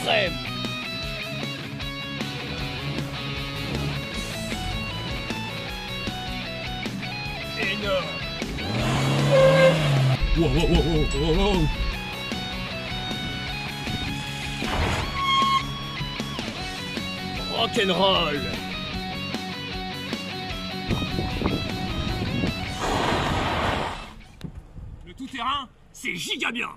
extrême. Énorme. Wow, wow, wow, wow, wow. Rock'n'roll. Le tout-terrain, c'est giga bien.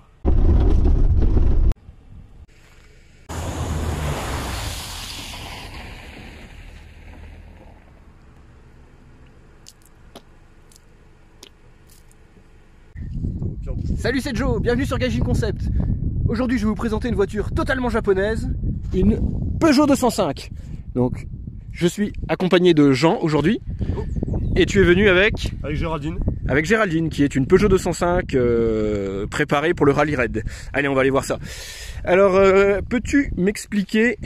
Salut, c'est Joe, bienvenue sur Gaijin Concept. Aujourd'hui, je vais vous présenter une voiture totalement japonaise, une Peugeot 205. Donc, je suis accompagné de Jean aujourd'hui. Et tu es venu avec Géraldine. Avec Géraldine, qui est une Peugeot 205 préparée pour le Rally Raid. Allez, on va aller voir ça. Alors, peux-tu m'expliquer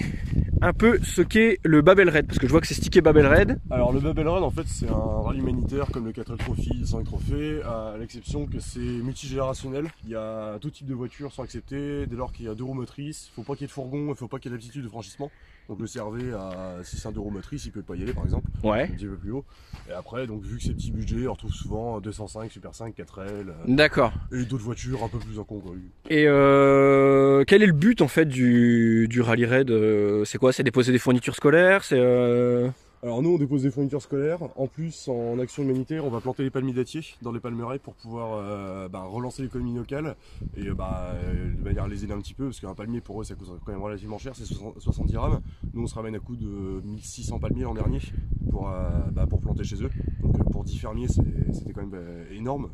un peu ce qu'est le Babel Raid? Parce que je vois que c'est stické Babel Raid. Alors le Babel Raid en fait c'est un rallye humanitaire comme le 4L Trophy, le 5 Trophée, à l'exception que c'est multigénérationnel. Il y a tout type de voitures sont acceptées dès lors qu'il y a 2 roues motrices. Faut pas qu'il y ait de fourgon, il faut pas qu'il y ait d'aptitude de franchissement. Donc le CRV, si c'est un 2 roues motrices, il peut pas y aller par exemple. Ouais. Un petit peu plus haut. Et après, donc vu que c'est petit budget, on retrouve souvent 205, Super 5, 4L. D'accord. Et d'autres voitures un peu plus encombrées. Et quel est le but en fait du Rally Raid? C'est quoi? C'est déposer des fournitures scolaires? C'est Alors nous on dépose des fournitures scolaires, en plus en action humanitaire on va planter les palmiers dattiers dans les palmeraies pour pouvoir relancer l'économie locale et de manière à les aider un petit peu parce qu'un palmier pour eux ça coûte quand même relativement cher, c'est 70 dirhams. Nous on se ramène à coût de 1600 palmiers l'an dernier pour planter chez eux. Donc pour 10 fermiers c'était quand même énorme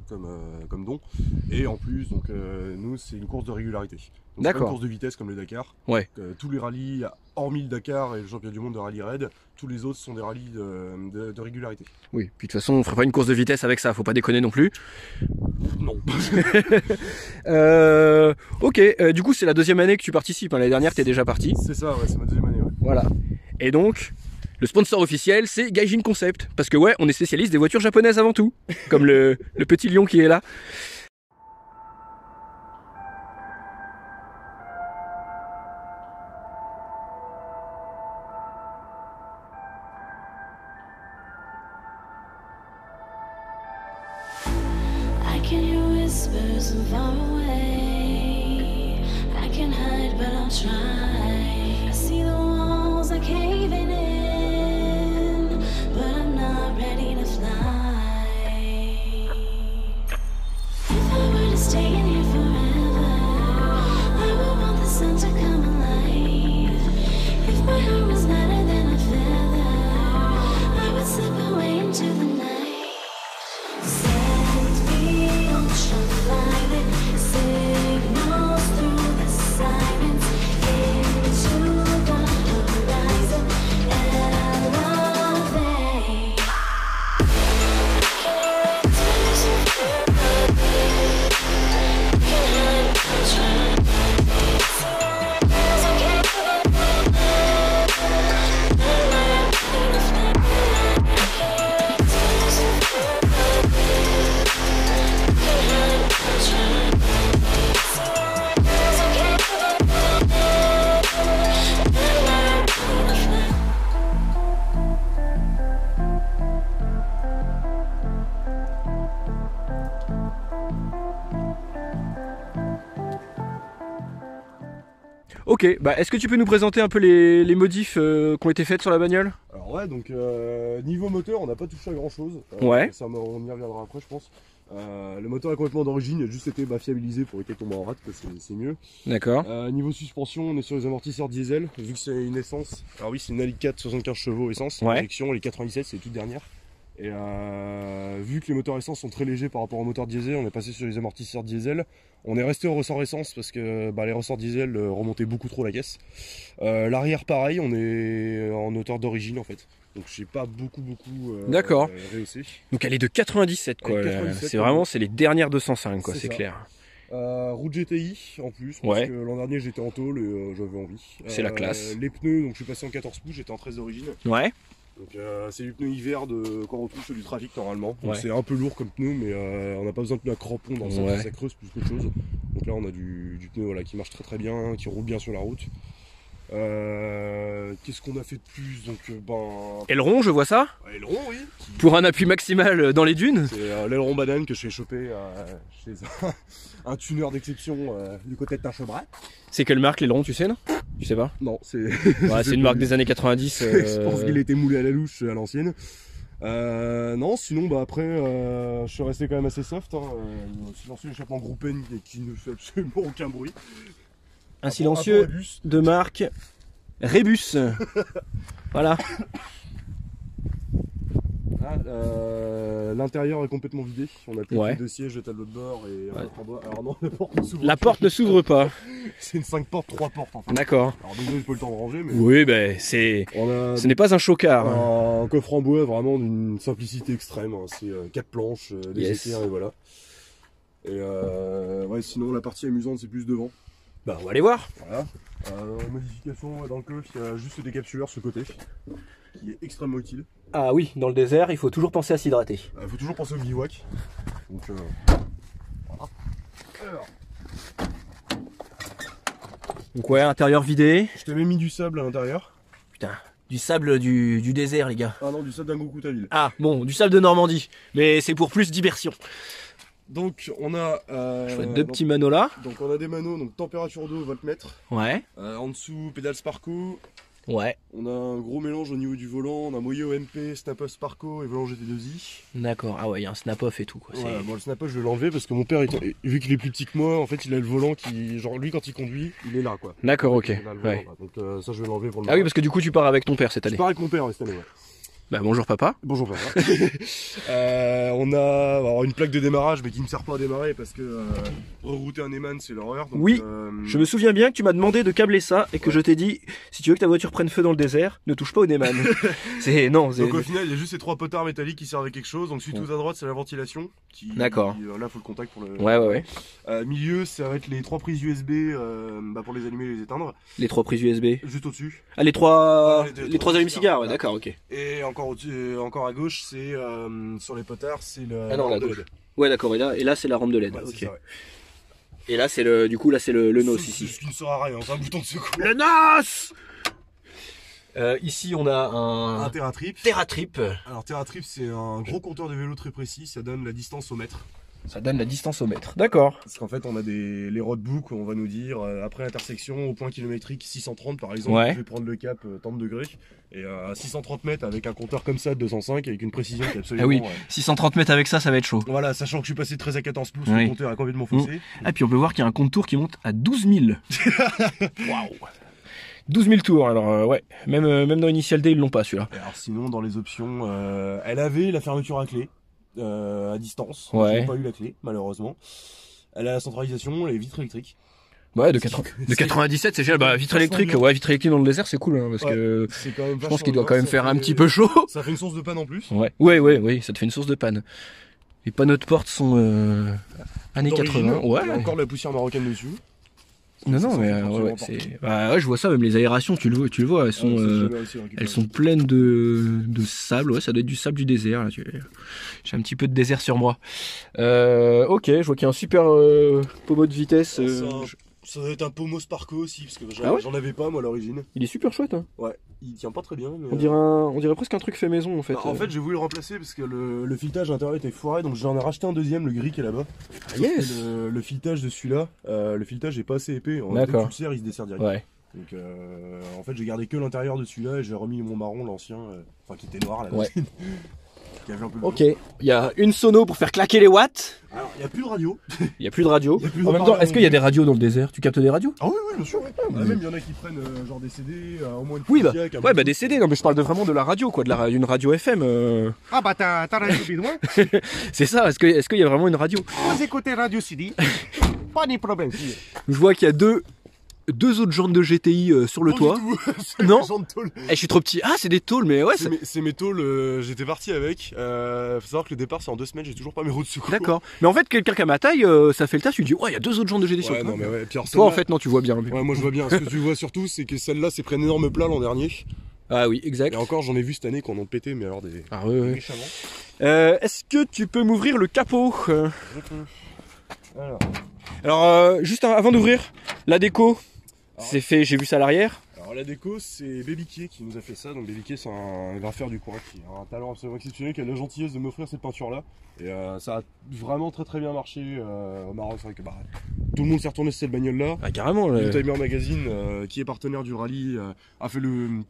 comme don. Et en plus donc nous c'est une course de régularité. D'accord. Une course de vitesse comme le Dakar. Ouais. Tous les rallyes, hormis le Dakar et le championnat du monde de rallye raid, tous les autres sont des rallyes de régularité. Oui, puis de toute façon on ferait pas une course de vitesse avec ça, faut pas déconner non plus. Non. Ok, du coup c'est la deuxième année que tu participes, hein. L'année dernière t'es déjà parti. C'est ça, ouais, c'est ma deuxième année. Ouais. Voilà. Et donc, le sponsor officiel c'est Gaijin Concept. Parce que ouais, on est spécialiste des voitures japonaises avant tout. Comme le petit lion qui est là. Can you whisper so far away? I can hide, but I'll try. I see the walls are caving in, but I'm not ready to fly. If I were to stay in here forever, I would want the sun to come alive. If my heart was lighter than a feather, I would slip away into the night. Signals through the silence into the horizon. Elevate. Ok, bah est-ce que tu peux nous présenter un peu les modifs qui ont été faites sur la bagnole? Alors ouais, donc niveau moteur, on n'a pas touché à grand chose. Ouais. Ça, on y reviendra après, je pense. Le moteur est complètement d'origine, il a juste été fiabilisé pour éviter de tomber en rate, c'est mieux. D'accord. Niveau suspension, on est sur les amortisseurs diesel, vu que c'est une essence. Alors oui, c'est une Ali 4 75 chevaux essence, ouais. Injection, les 97, c'est toute dernière. Et vu que les moteurs essence sont très légers par rapport aux moteurs diesel, on est passé sur les amortisseurs diesel. On est resté au ressort essence parce que les ressorts diesel remontaient beaucoup trop la caisse. L'arrière pareil, on est en hauteur d'origine en fait. Donc j'ai pas beaucoup d'accord. Rehaussé. Donc elle est de 97 quoi. C'est vraiment c'est les dernières 205 quoi, c'est clair. Route GTI en plus, parce que l'an dernier j'étais en tôle et j'avais envie. C'est la classe. Les pneus, donc je suis passé en 14 pouces, j'étais en 13 d'origine. Ouais. Donc c'est du pneu hiver qu'on retrouve sur du trafic normalement. Donc c'est un peu lourd comme pneu, mais on n'a pas besoin de pneu à crampon dans le sens que ça creuse plus qu'autre chose. Donc là on a du pneu qui marche très bien, qui roule bien sur la route. Qu'est-ce qu'on a fait de plus? Donc, Aileron, je vois ça. aileron, oui. Pour un appui maximal dans les dunes. C'est l'aileron banane que je fais choper chez un tuner d'exception du côté de Tinchebray. C'est quelle marque l'aileron, tu sais, non? Tu sais pas? Non, c'est. Ouais, c'est une marque des années 90. Je pense qu'il a été moulé à la louche à l'ancienne. Non, sinon, bah après, je suis resté quand même assez soft. Hein. Silencieux échappement groupe N qui ne fait absolument aucun bruit. Un silencieux de marque Rebus. Voilà. L'intérieur est complètement vidé. On a plus Ouais. que 2 sièges, le tableau de bord et un framboise. Alors non, la porte ne s'ouvre La porte ne s'ouvre pas. C'est une 5 portes, 3 portes en fait. D'accord. Alors désolé, j'ai pas eu le temps de ranger, mais Oui, ben c'est. on a Ce n'est pas un chocard. un coffre en bois vraiment d'une simplicité extrême. Hein. C'est 4 planches, des Yes. équerres et voilà. Et ouais, sinon la partie amusante c'est plus devant. Bah, on va aller voir. Voilà. Modification dans le coffre, il y a juste des capsuleurs sur le côté, qui est extrêmement utile. Ah oui, dans le désert, il faut toujours penser à s'hydrater. Il faut toujours penser au bivouac. Donc voilà. Alors, Donc ouais, intérieur vidé. je t'avais mis du sable à l'intérieur. Putain, du sable du désert, les gars. Ah non, du sable d'un goût à ville. Ah, bon, du sable de Normandie. Mais c'est pour plus d'immersion. Donc on a Je vois deux petits manos là. donc on a des manos, donc température d'eau voltmètre. Ouais. En dessous pédale Sparco. Ouais. On a un gros mélange au niveau du volant. On a Moyo MP, Snap-off Sparco et volant GT2i. D'accord. Ah ouais, il y a un snap-off et tout, quoi. Voilà, bon, le Snap-off je vais l'enlever parce que mon père, vu qu'il est plus petit que moi, en fait il a le volant qui, genre lui quand il conduit, il est là quoi. D'accord, ok. Il a le volant, Ouais. là. Donc ça je vais l'enlever pour le Ah oui, parce que du coup, tu pars avec ton père cette Je année. pars avec mon père cette année, ouais. Bah, bonjour papa. Bonjour papa. On a alors, une plaque de démarrage mais qui ne sert pas à démarrer parce que rerouter un Eman c'est l'horreur. Donc, Oui. Je me souviens bien que tu m'as demandé de câbler ça et que je t'ai dit, si tu veux que ta voiture prenne feu dans le désert, ne touche pas au Neyman. C'est, non, c'est. Donc au final il y a juste ces 3 potards métalliques qui servent à quelque chose. Donc celui tout à droite c'est la ventilation. D'accord. Là faut le contact pour le. Ouais. Milieu ça va être les 3 prises USB pour les allumer et les éteindre. Les 3 prises USB. Juste au-dessus. Ah, les 3 Ouais, les 3 allumes-cigares, ouais, voilà. d'accord, ok. Et encore au-dessus, encore à gauche c'est sur les potards c'est le. Ah non, la la rampe de gauche. LED. Ouais, d'accord, et là c'est la rampe de LED. Voilà, ok. c'est ça, ouais. Et là, c'est le, du coup, là c'est le NOS C'est ici. ce qui ne sert à rien, c'est un bouton de secours. Le NOS. Ici, on a Un un TerraTrip. TerraTrip. Alors TerraTrip c'est un gros compteur de vélo très précis, ça donne la distance au mètre. Ça donne la distance au mètre. D'accord. Parce qu'en fait on a les roadbooks où on va nous dire après l'intersection au point kilométrique 630 par exemple, Ouais. je vais prendre le cap tant de degrés. Et à 630 mètres avec un compteur comme ça de 205 avec une précision qui est absolument... Ah oui. 630 mètres avec ça, ça va être chaud. Voilà, sachant que je suis passé de 13 à 14 pouces, Oui. le compteur a complètement faussé. Ah, puis on peut voir qu'il y a un compte tour qui monte à 12 000. Waouh. 12 000 tours, alors ouais. Même dans Initial D, ils l'ont pas celui-là. Et alors sinon dans les options, elle avait la fermeture à clé. À distance, Ouais. je n'ai pas eu la clé malheureusement. Elle a la centralisation, les vitres électriques. Ouais, de 97, c'est génial. Bah, vitre électrique, ouais, vitre électrique dans le désert, c'est cool, hein, parce Ouais, que c'est quand même je pense qu'il doit quand même faire un petit peu chaud. Ça fait une source de panne en plus. Ouais, oui, ça te fait une source de panne. Les panneaux de porte sont années D'origine, 80. Ouais. il y a encore de la poussière marocaine dessus. Non, Ça mais sent ouais, absolument c'est. Bah, ouais, je vois ça, même les aérations, tu le vois, elles sont pleines de sable. Ouais, ça doit être du sable du désert. Là. J'ai un petit peu de désert sur moi. Ok, je vois qu'il y a un super pommeau de vitesse. Ça doit être un pommeau Sparco aussi, parce que Ah ouais j'en avais pas moi à l'origine. Il est super chouette. Hein. Ouais, il tient pas très bien. Mais On dirait presque un truc fait maison en fait. bah, en fait, j'ai voulu le remplacer parce que le filetage intérieur était foiré, donc j'en ai racheté un deuxième, le gris qui est là-bas. Ah, yes. Le filetage de celui-là, le filetage est pas assez épais. En fait, D'accord. tu le serres, il se dessert direct. Ouais. Donc en fait, j'ai gardé que l'intérieur de celui-là et j'ai remis mon marron, l'ancien, enfin qui était noir là. Ouais. Qui avait un peu de Ok, il y a une sono pour faire claquer les watts. Alors, il n'y a plus de radio. Il n'y a plus de radio. Il y a plus de En même temps, haut-parleur est-ce qu'il y a des radios dans le désert? Tu captes des radios? Ah oui, bien sûr. Même il y en a qui prennent genre des CD, au moins une Oui, bah, Pontiac, un ouais, bah Bluetooth. des CD. Non, mais je parle vraiment de la radio, quoi, une radio FM. Ah bah t'as radio bidouin. C'est ça. Est-ce qu'il y a vraiment une radio? Vous écoutez Radio CD. Pas de problème. Je vois qu'il y a deux autres jantes de GTI sur le Pas toit. du tout, c'est Non. des gens de tôle. Eh, je suis trop petit. Ah, c'est des tôles, mais ouais. C'est mes tôles, j'étais parti avec. Faut savoir que le départ c'est en 2 semaines, j'ai toujours pas mes roues de secours. D'accord. Mais en fait, quelqu'un qui a ma taille, ça fait le tas. Tu dis, ouais, il y a deux autres jantes de GTI sur Ouais, le toit. non, mais ouais. Puis alors, Toi, en celle-là- fait, non, tu vois bien. Ouais, moi je vois bien. Ce que tu vois surtout, c'est que celle-là s'est pris un énorme plat l'an dernier. Ah oui, exact. Et encore, j'en ai vu cette année qu'on en pétait, mais alors des. Ah ouais, ouais. Méchamment. Est-ce que tu peux m'ouvrir le capot Alors, Alors, juste avant d'ouvrir, la déco, c'est fait, j'ai vu ça à l'arrière. alors la déco, c'est Babyké qui nous a fait ça. Donc Babyké, c'est un graffeur du coin qui a un talent absolument exceptionnel, qui a la gentillesse de m'offrir cette peinture-là. Et ça a vraiment très bien marché au Maroc. C'est vrai que tout le monde s'est retourné sur cette bagnole-là. Ah, carrément. Le Timer Magazine, qui est partenaire du rallye, a fait le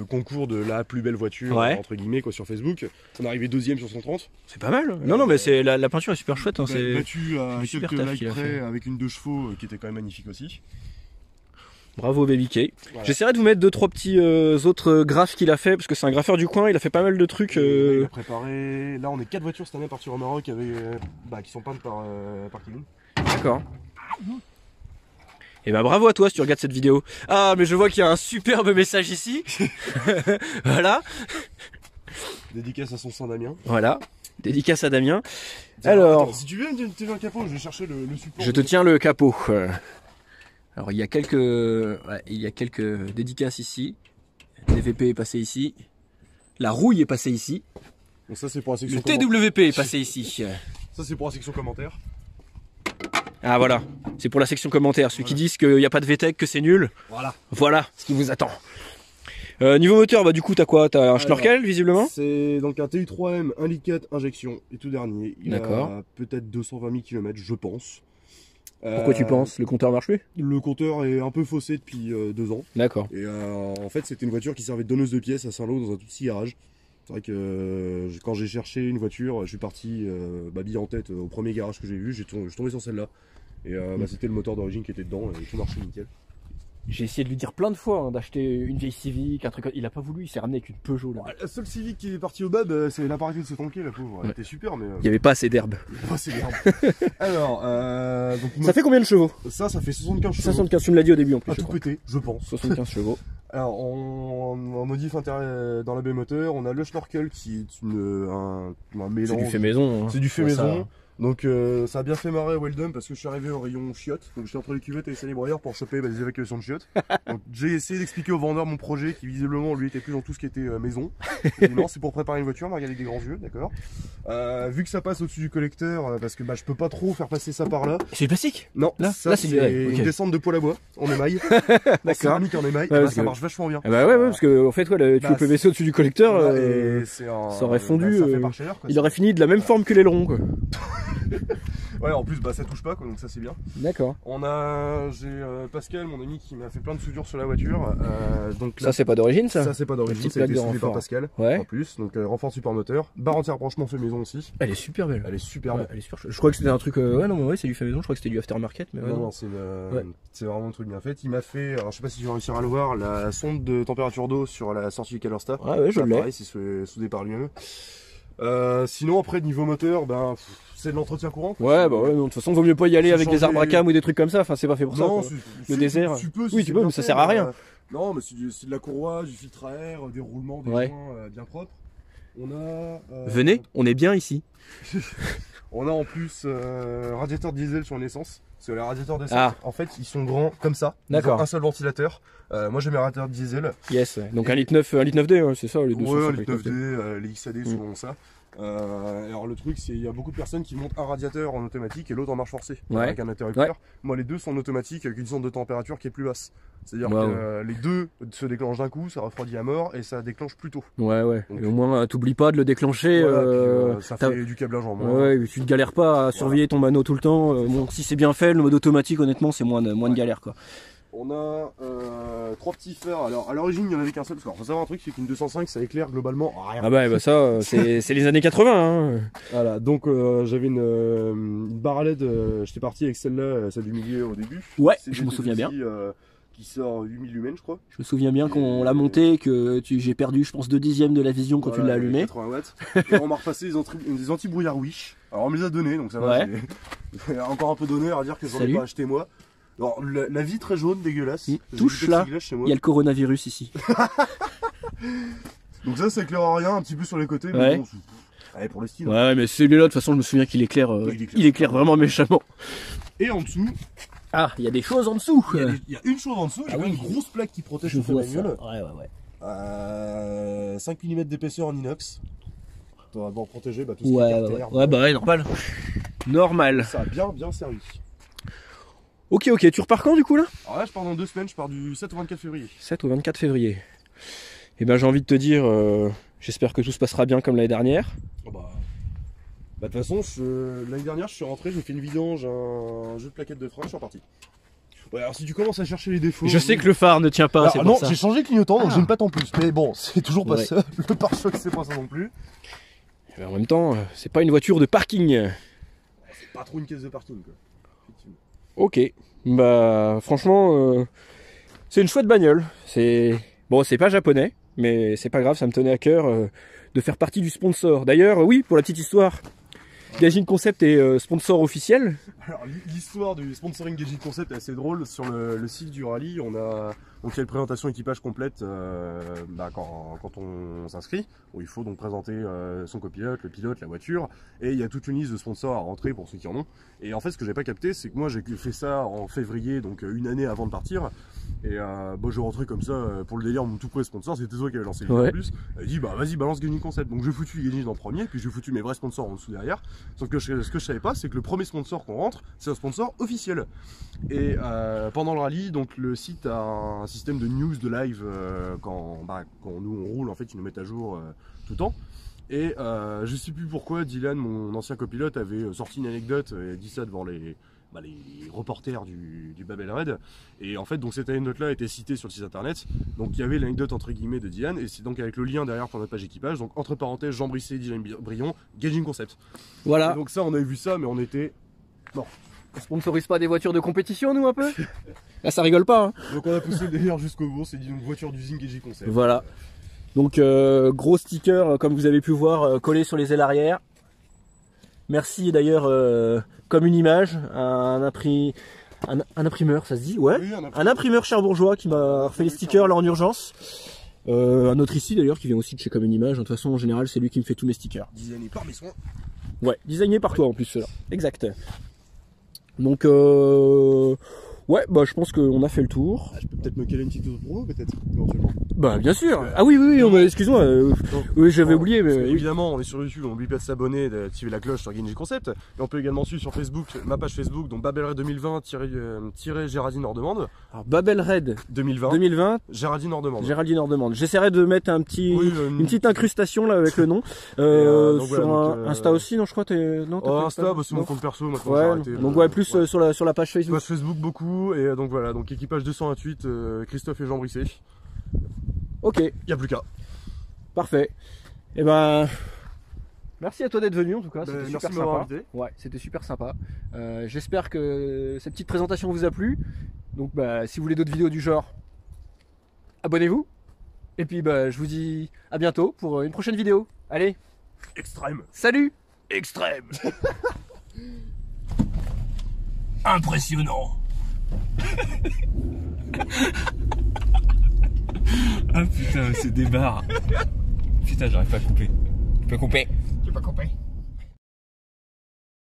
concours de la plus belle voiture, entre guillemets, quoi, sur Facebook. On est arrivé 2ème sur 130. C'est pas mal. Non, mais c'est la peinture est super chouette. Hein, c'est battu à super quelques taf likes qu'il a près fait. avec une 2 chevaux qui était quand même magnifique aussi. Bravo Babyké. Voilà. J'essaierai de vous mettre 2-3 petits autres graphes qu'il a fait, parce que c'est un graffeur du coin, il a fait pas mal de trucs. Il a préparé. Là, on est 4 voitures cette année à partir au Maroc avec, qui sont peintes par Kevin. D'accord. Et bravo à toi si tu regardes cette vidéo. Ah, mais je vois qu'il y a un superbe message ici. Voilà. Dédicace à son Saint-Damien. Voilà. Dédicace à Damien. Alors, Alors, si tu veux, tu veux un capot, je vais chercher le support. je te tiens le capot. Alors il y a quelques dédicaces ici. DVP est passé ici. La rouille est passée ici. Donc ça c'est pour la section Le commentaire. TWP est passé ici. Ça c'est pour la section commentaire. Ah voilà, c'est pour la section commentaires. Ceux qui disent qu'il n'y a pas de VTEC, que c'est nul. Voilà ce qui vous attend. Niveau moteur, du coup t'as quoi? T'as un Schnorkel visiblement? C'est donc un TU3M 1,4 litre injection et tout dernier. Il D'accord. a peut-être 220 000 km je pense. Pourquoi tu penses? Le compteur marche plus? Le compteur est un peu faussé depuis 2 ans. D'accord. Et en fait c'était une voiture qui servait de donneuse de pièces à Saint-Lô dans un tout petit garage. C'est vrai que quand j'ai cherché une voiture, je suis parti bille en tête au premier garage que j'ai vu, je suis tombé sur celle-là. Et c'était le moteur d'origine qui était dedans et tout marchait nickel. J'ai essayé de lui dire plein de fois d'acheter une vieille Civic, un truc. Il a pas voulu, il s'est ramené avec une Peugeot là. La seule Civic qui est partie au bab, c'est l'appareil de se tanker, la pauvre. Elle était super, mais. Il n'y avait pas assez d'herbe. C'est merde. Alors, donc, Ça fait combien de chevaux? ça fait 75 chevaux. 75, tu me l'as dit au début en plus. À je tout crois. péter, je pense. 75 chevaux. Alors, en modif dans la baie moteur, on a le Schnorkel qui est un mélange. C'est du fait maison. Hein. C'est du fait Ouais, maison. ça- Donc ça a bien fait marrer à Weldon parce que je suis arrivé au rayon chiottes. Donc j'étais entre les cuvettes et les salibroyeurs pour choper des évacuations de chiottes. Donc j'ai essayé d'expliquer au vendeur mon projet qui visiblement lui était plus dans tout ce qui était maison. J'ai dit, non, c'est pour préparer une voiture, on va regarder avec des grands yeux, d'accord. Vu que ça passe au-dessus du collecteur, parce que je peux pas trop faire passer ça par là. C'est du plastique? Non, Là, ça c'est c'est du- ouais, ok. une descente de poêle à bois en émail. D'accord. En céramique en émail, Ouais, et parce ça que- marche vachement bien. Ah ouais, parce que en fait, tu Bah, loupes le vaisseau au-dessus du collecteur, Et c'est ça aurait fondu, ça fait par chaleur, quoi. il aurait fini de la même forme que l'aileron, quoi. Ouais, en plus ça touche pas, quoi, donc ça c'est bien. D'accord. J'ai Pascal, mon ami, qui m'a fait plein de soudures sur la voiture. Donc Ça, c'est pas d'origine, ça? ça c'est pas d'origine, petite ça a été plaque de soudé par renfort. Pascal Ouais. en plus. Donc renfort support moteur, barre anti-rapprochement fait maison aussi. Elle est super belle. Elle est superbe. Ouais, elle est super chouette. Je crois que c'était un truc. Ouais, non, mais ouais, c'est du fait maison. Je crois que c'était du aftermarket, mais ouais. Non, non. non, Ouais. c'est vraiment un truc bien fait. Il m'a fait, alors je sais pas si tu vas réussir à le voir, la sonde de température d'eau sur la sortie du Calorstar. Ah ouais, je l'ai. Pareil, c'est soudé par lui-même. Sinon après niveau moteur, c'est de l'entretien courant. Ouais, bah ouais, non, de toute façon, vaut mieux pas y aller C'est avec des changer- arbres à cam ou des trucs comme ça. Enfin, c'est pas fait pour ça. Non, quoi. c'est- Le désert. Tu peux, Oui, si tu c'est peux, bien mais ça fait, sert à rien. Non, mais c'est de la courroie, du filtre à air, des roulements, des Ouais. joints bien propres. On a. Venez, on est bien ici. On a en plus radiateur diesel sur une essence. Parce que les radiateurs d'essence, Ah. en fait, ils sont grands comme ça. Ils D'accord. ont un seul ventilateur. Moi, j'ai mes radiateurs diesel. Yes. Ouais. Donc un litre 9D, ouais, c'est ça, les 200. Ouais, les 9D, les XAD, Mm. souvent ça. Alors le truc, c'est qu'il y a beaucoup de personnes qui montent un radiateur en automatique et l'autre en marche forcée, Ouais. avec un interrupteur. Moi, les deux sont en automatique avec une zone de température qui est plus basse. C'est-à-dire Ouais, que les deux se déclenchent d'un coup, ça refroidit à mort et ça déclenche plus tôt. Ouais, ouais. Donc- Et au moins, t'oublies pas de le déclencher. Voilà, puis, ça t'as- fait du câblage en moins. Ouais, tu te galères pas à surveiller ton mano tout le temps. Bon, si c'est bien fait, le mode automatique, honnêtement, c'est moins de galère, quoi. On a 3 petits fers. Alors à l'origine, il n'y en avait qu'un seul. Parce qu'il faut savoir un truc, c'est qu'une 205, ça éclaire globalement rien. Ah bah ça, c'est les années 80. Hein. Voilà, donc j'avais une barre à LED. J'étais parti avec celle-là, celle du milieu au début. Ouais, C'est je me souviens bien. Qui sort 8000 lumens, je crois. Je me souviens bien qu'on l'a monté, que j'ai perdu, je pense, 2/10 de la vision quand tu l'as allumé. 80 watts. Et on m'a repassé des anti-brouillard Wish. Alors on me les a donnés, donc ça va. Ouais. C'est encore un peu d'honneur à dire que j'en ai Salut. pas acheté moi. Alors la vitre est jaune, dégueulasse. J'ai Touche des là, plexiglas chez moi. il y a le coronavirus ici. Donc ça éclaire rien, un petit peu sur les côtés, Ouais. mais bon, allez, pour le style. Ouais, mais celui-là, de toute façon, je me souviens qu'il éclaire, il éclaire vraiment méchamment. Et en dessous, Ah, il y a des choses en dessous. il y a une chose en dessous, j'ai Ah quand même oui. une grosse plaque qui protège Je toute la vois ça. bagnole. Ouais. 5 mm d'épaisseur en inox. Ça va bon protéger tout ce qui est Ouais, ouais, ouais. carter, Ouais, bah ouais, normal. Normal. Ça a bien servi. Ok, tu repars quand du coup là? Alors là, je pars dans 2 semaines, je pars du 7 au 24 février. 7 au 24 février. Et ben j'ai envie de te dire, j'espère que tout se passera bien comme l'année dernière. Oh bah de toute façon, l'année dernière, je suis rentré, j'ai fait une vidange, un jeu de plaquettes de frein, je suis reparti. Ouais, alors si tu commences à chercher les défauts... Je sais que le phare ne tient pas, Alors, c'est non, pour ça. j'ai changé le clignotant, donc Ah. j'ai une patte en plus. Mais bon, c'est toujours pas Ouais. ça. Le pare-choc, c'est pas ça non plus. Mais en même temps, c'est pas une voiture de parking. C'est pas trop une caisse de parking, quoi. Effectivement. Ok, bah franchement, c'est une chouette bagnole. Bon, c'est pas japonais, mais c'est pas grave, ça me tenait à cœur de faire partie du sponsor. D'ailleurs, oui, pour la petite histoire, Gaijin Concept est sponsor officiel. Alors, l'histoire du sponsoring Gaijin Concept est assez drôle. Sur le site du rallye, on a donc il y a une présentation équipage complète quand on s'inscrit. Où il faut donc présenter son copilote, le pilote, la voiture. Et il y a toute une liste de sponsors à rentrer pour ceux qui en ont. Et en fait, ce que j'ai pas capté, c'est que moi j'ai fait ça en février, donc une année avant de partir. Et je rentrais comme ça pour le délire, mon tout premier sponsor, c'était toi qui avait lancé le Ouais. en plus. Elle dit bah vas-y balance Gaijin Concept. Donc j'ai foutu Gaijin en premier, puis j'ai foutu mes vrais sponsors en dessous derrière. Sauf que ce que je savais pas, c'est que le premier sponsor qu'on rentre, c'est un sponsor officiel. Et pendant le rallye, donc le site a un système de news, de live quand nous on roule, en fait ils nous mettent à jour tout le temps. Et je sais plus pourquoi Dylan, mon ancien copilote, avait sorti une anecdote et dit ça devant les reporters du Babel Red. Et en fait, donc cette anecdote-là a été citée sur le site internet. Donc il y avait l'anecdote entre guillemets de Dylan, et c'est donc avec le lien derrière pour notre page équipage. Donc entre parenthèses, Jean Brisset, Dylan Brion, Gaijin Concept. Voilà. Et donc ça, on avait vu ça, mais on était mort. On sponsorise pas des voitures de compétition, nous, un peu? Là, ça rigole pas, hein. Donc on a poussé le délire jusqu'au bout. C'est dit donc voiture d'usine Gaijin Concept. Voilà. Donc, gros sticker, comme vous avez pu voir, collé sur les ailes arrière. Merci d'ailleurs, comme une image, à un imprimeur, ça se dit? Ouais. Oui, Un imprimeur cherbourgeois qui m'a refait les stickers là en urgence. Un autre ici d'ailleurs qui vient aussi de chez Comme une image. De toute façon, en général, c'est lui qui me fait tous mes stickers. designé par mes soins. Ouais, designé par toi en plus, ceux-là. Exact. Donc, ouais, bah je pense qu'on a fait le tour. Je peux peut-être me caler une petite autre promo, peut-être, éventuellement. Bah bien sûr. Ah oui, excuse-moi. Oui, j'avais oublié, Parce que, mais évidemment, on est sur YouTube, on n'oublie pas de s'abonner et d'activer la cloche sur Gaijin Concept. Et on peut également suivre sur Facebook, ma page Facebook, donc Babelred 2020 Géraldine Nordemande. alors, Babel Red 2020, 2020, Géraldine Nordemande. Géraldine Nordemande. J'essaierai de mettre un petit, Oui, une petite incrustation là avec le nom. donc Sur voilà, un donc, Insta aussi, non, je crois non, t'as Oh, pas Insta, bah, c'est mon non. compte perso maintenant. j'ai Ouais, arrêté, donc ouais, plus ouais. sur la page Facebook. Page Facebook beaucoup, et donc voilà, donc équipage 228, Christophe et Jean Brisset. Ok, Il n'y a plus qu'à. parfait. Et ben, merci à toi d'être venu en tout cas, c'était Merci super de m'avoir sympa. invité. Ouais, c'était super sympa. J'espère que cette petite présentation vous a plu. Donc bah, si vous voulez d'autres vidéos du genre, abonnez-vous. Et puis bah, je vous dis à bientôt pour une prochaine vidéo. Allez, Extrême. salut! Extrême. Impressionnant. Ah putain, c'est des barres. Putain, j'arrive pas à couper. Je peux couper. Tu peux couper.